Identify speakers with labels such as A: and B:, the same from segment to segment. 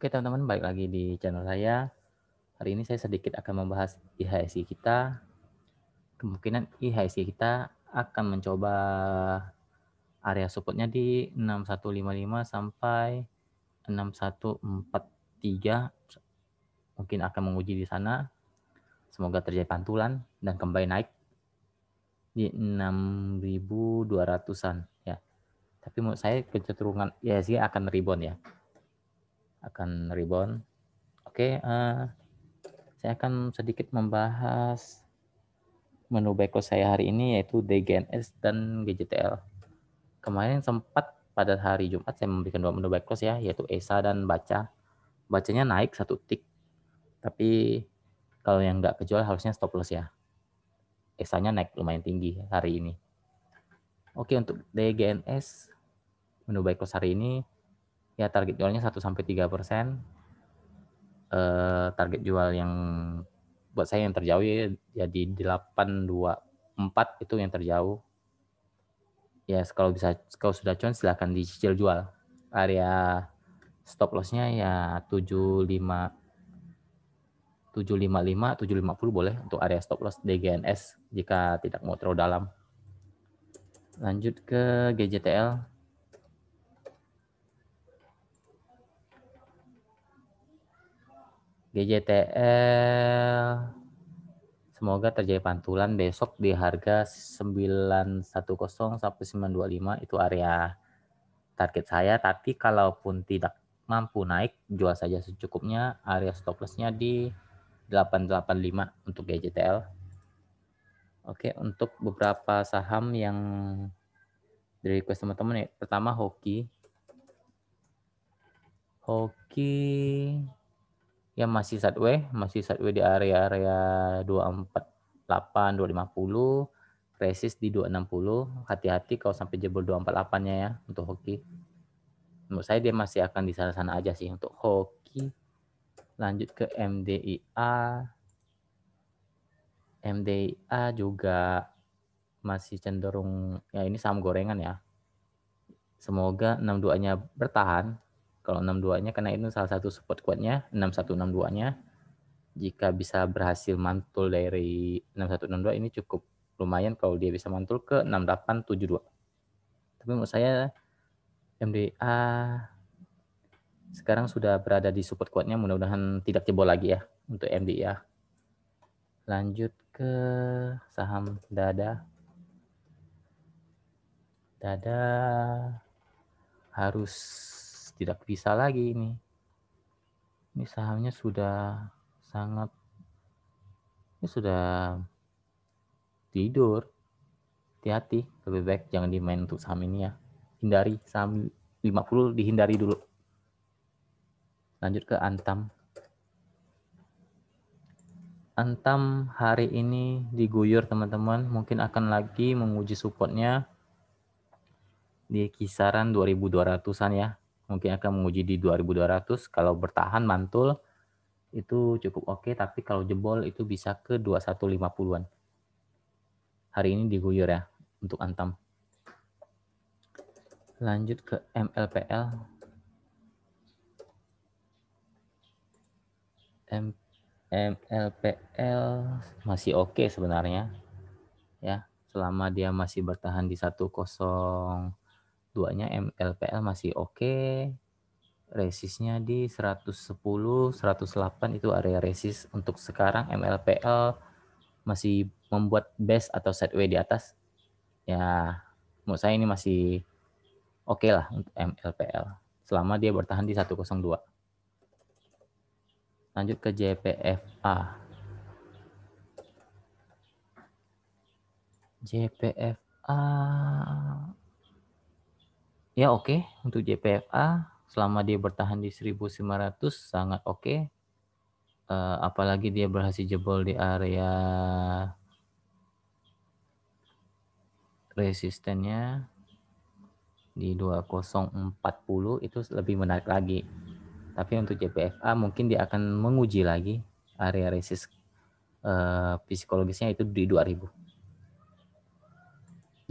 A: Oke teman-teman, balik lagi di channel saya. Hari ini saya sedikit akan membahas IHSG kita. Kemungkinan IHSG kita akan mencoba area supportnya di 6155 sampai 6143. Mungkin akan menguji di sana. Semoga terjadi pantulan dan kembali naik di 6.200-an ya. Tapi menurut saya kecenderungan IHSG akan rebound ya. Akan rebound. Oke, saya akan sedikit membahas menu backclose saya hari ini yaitu DGNS dan GJTL. Kemarin sempat pada hari Jumat saya memberikan dua menu backclose ya, yaitu ESA dan baca. Bacanya naik satu tick, tapi kalau yang nggak kejual harusnya stop loss ya. ESA-nya naik lumayan tinggi hari ini. Oke, untuk DGNS menu backclose hari ini ya target jualnya 1-3%. Target jual yang buat saya yang terjauh ya di 824 itu yang terjauh. Ya kalau sudah cuan silahkan dicicil jual. Area stop loss-nya ya 755, 750 boleh untuk area stop loss DGNS jika tidak mau terlalu dalam. Lanjut ke GJTL. GJTL semoga terjadi pantulan besok di harga 910 sampai 925 itu area target saya, tapi kalaupun tidak mampu naik, jual saja secukupnya. Area stop loss-nya di 885 untuk GJTL. Oke, untuk beberapa saham yang dari request teman-teman ya. Pertama Hoki. Hoki yang masih sideways di area-area 248, 250, resist di 260. Hati-hati kalau sampai jebol 248-nya ya untuk Hoki. Menurut saya dia masih akan di sana-sana aja sih untuk Hoki. Lanjut ke MDIA. MDIA juga masih cenderung ya ini saham gorengan ya. Semoga 62-nya bertahan. Kalau 62-nya karena itu salah satu support kuatnya 6162-nya. Jika bisa berhasil mantul dari 6162 ini cukup lumayan kalau dia bisa mantul ke 6872. Tapi menurut saya MDA sekarang sudah berada di support kuatnya, mudah-mudahan tidak jebol lagi ya untuk MDA. Lanjut ke saham Dada. Dada harus tidak bisa lagi ini. Ini sahamnya sudah sangat ini sudah tidur. Hati-hati, lebih baik jangan dimain untuk saham ini ya. Hindari saham 50 dihindari dulu. Lanjut ke Antam. Antam hari ini diguyur teman-teman, mungkin akan lagi menguji supportnya di kisaran 2200-an ya. Mungkin akan menguji di 2200, kalau bertahan mantul itu cukup oke, tapi kalau jebol itu bisa ke 2150-an. Hari ini diguyur ya untuk Antam. Lanjut ke MLPL. MLPL masih oke sebenarnya ya, selama dia masih bertahan di 102-nya MLPL masih oke. Resistnya di 110, 108 itu area resist. Untuk sekarang MLPL masih membuat base atau sideway di atas. Ya, menurut saya ini masih oke lah untuk MLPL selama dia bertahan di 102. Lanjut ke JPFA. JPFA ya oke untuk JPFA selama dia bertahan di 1900 sangat oke. Apalagi dia berhasil jebol di area resistennya di 2040 itu lebih menarik lagi. Tapi untuk JPFA mungkin dia akan menguji lagi area resist psikologisnya itu di 2000.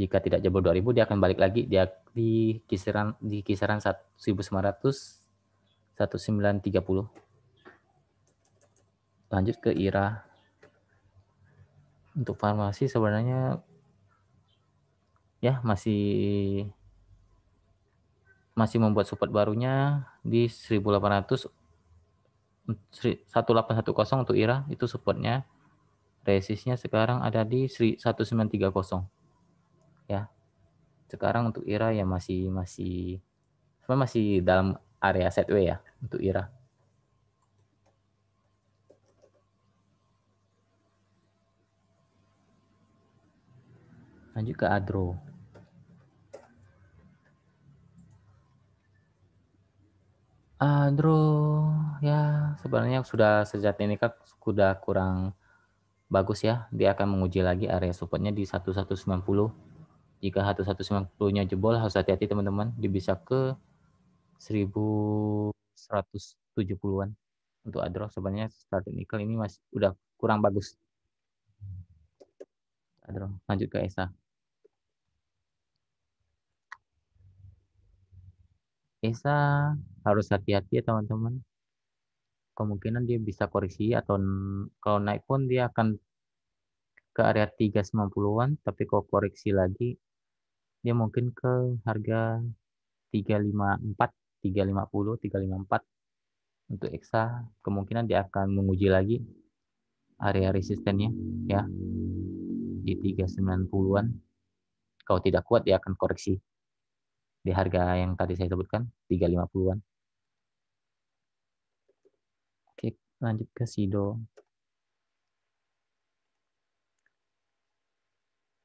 A: Jika tidak jebol 2000 dia akan balik lagi, dia di kisaran 1900, 1930. Lanjut ke IRA. Untuk farmasi sebenarnya ya masih membuat support barunya di 1800, 1810 untuk IRA itu supportnya. Resistnya sekarang ada di 1930 ya. Sekarang untuk IRA ya masih dalam area sideways ya untuk IRA. Lanjut ke ADRO. ADRO ya sebenarnya sudah sejak ini kan sudah kurang bagus ya. Dia akan menguji lagi area supportnya di 1190. Jika 1190-nya jebol harus hati-hati teman-teman. Dia bisa ke 1170-an. Untuk ADRO sebenarnya secara teknikal ini masih udah kurang bagus. ADRO. Lanjut ke ESA. ESA harus hati-hati ya teman-teman. Kemungkinan dia bisa koreksi atau kalau naik pun dia akan ke area 390-an, tapi kalau koreksi lagi dia mungkin ke harga 354, 350, 354. Untuk EXA kemungkinan dia akan menguji lagi area resistennya ya di 390-an. Kalau tidak kuat dia akan koreksi di harga yang tadi saya sebutkan 350-an. Oke, lanjut ke SIDO.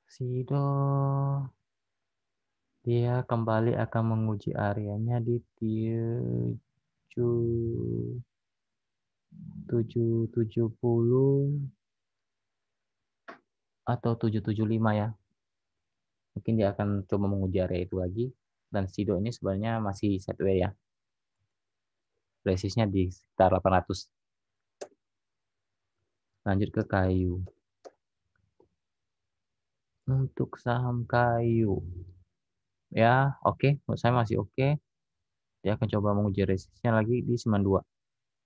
A: SIDO dia kembali akan menguji areanya di 770 atau 775 ya. Mungkin dia akan coba menguji area itu lagi. Dan SIDO ini sebenarnya masih sideways ya. Resistnya di sekitar 800. Lanjut ke kayu. Untuk saham kayu. Ya, oke. Menurut saya masih oke. Dia akan coba menguji resistnya lagi di 92.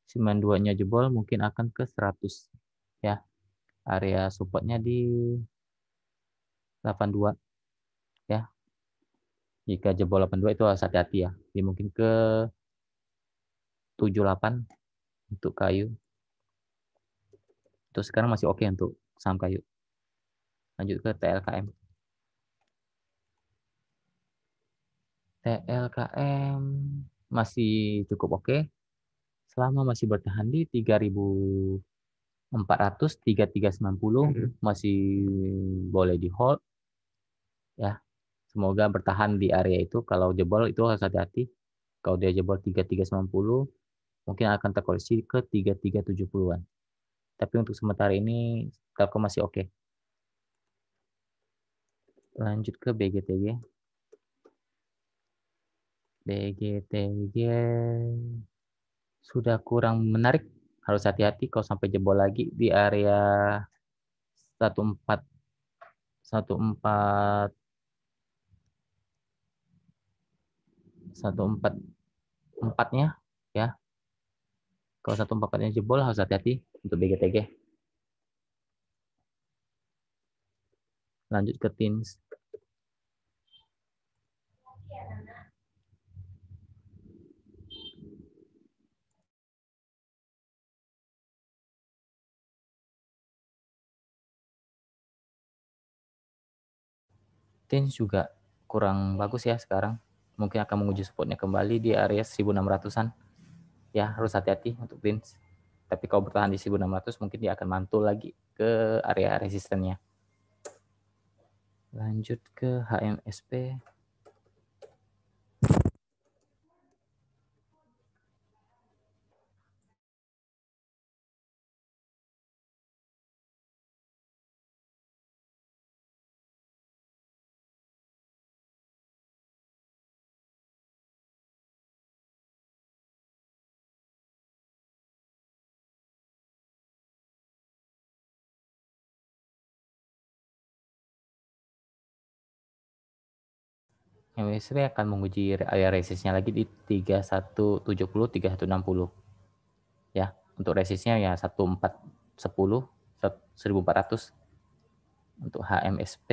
A: 92-nya jebol mungkin akan ke 100. Ya, area supportnya di 82. Ya, jika jebol 82 itu harus hati-hati ya. Dia mungkin ke 78 untuk kayu. Itu sekarang masih oke untuk saham kayu. Lanjut ke TLKM. TLKM masih cukup oke. Selama masih bertahan di 3.400, 3.390 masih boleh di hold ya. Semoga bertahan di area itu. Kalau jebol itu harus hati-hati. Kalau dia jebol 3.390 mungkin akan terkoreksi ke 3.370-an. Tapi untuk sementara ini Telkom masih oke. Lanjut ke BGTG. BGTG sudah kurang menarik. Harus hati-hati kalau sampai jebol lagi di area 14 14 144-nya ya. Kalau 144-nya jebol harus hati-hati untuk BGTG. Lanjut ke TINS. TINS juga kurang bagus ya sekarang. Mungkin akan menguji supportnya kembali di area 1600-an. Ya, harus hati-hati untuk TINS. Tapi kalau bertahan di 1600 mungkin dia akan mantul lagi ke area resistennya. Lanjut ke HMSP. MACD akan menguji area resistnya lagi di 3170, 3160 ya. Untuk resistnya ya 1410, 1400. Untuk HMSP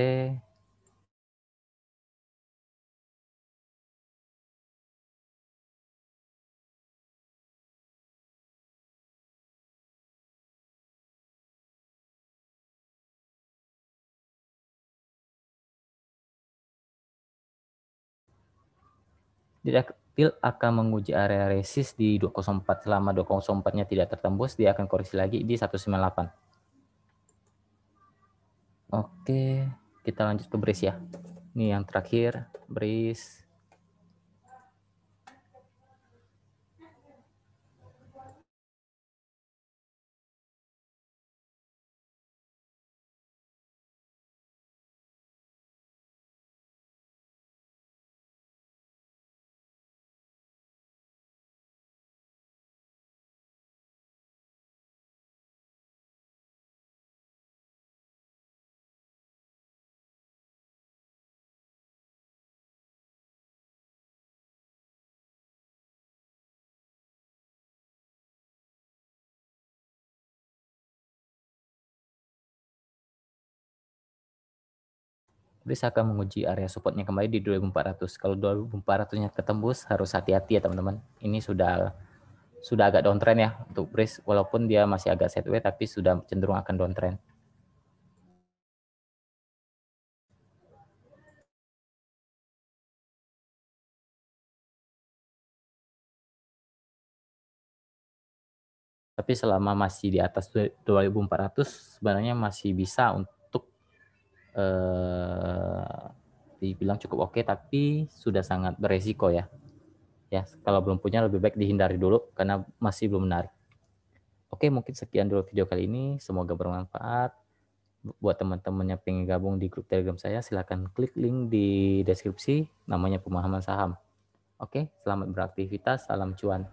A: Didaktil akan menguji area resist di 204. Selama 204-nya tidak tertembus, dia akan koreksi lagi di 198. Oke, kita lanjut ke brace ya. Ini yang terakhir, brace. Brace akan menguji area supportnya kembali di 2400. Kalau 2400-nya ketembus, harus hati-hati ya teman-teman. Ini sudah agak downtrend ya untuk brace, walaupun dia masih agak sideways, tapi sudah cenderung akan downtrend. Tapi selama masih di atas 2400, sebenarnya masih bisa untuk dibilang cukup oke, tapi sudah sangat beresiko ya. Ya, kalau belum punya lebih baik dihindari dulu karena masih belum menarik. Oke, mungkin sekian dulu video kali ini. Semoga bermanfaat. Buat teman-teman yang pengen gabung di grup Telegram saya, silahkan klik link di deskripsi, namanya Pemahaman Saham. Oke, selamat beraktivitas, salam cuan.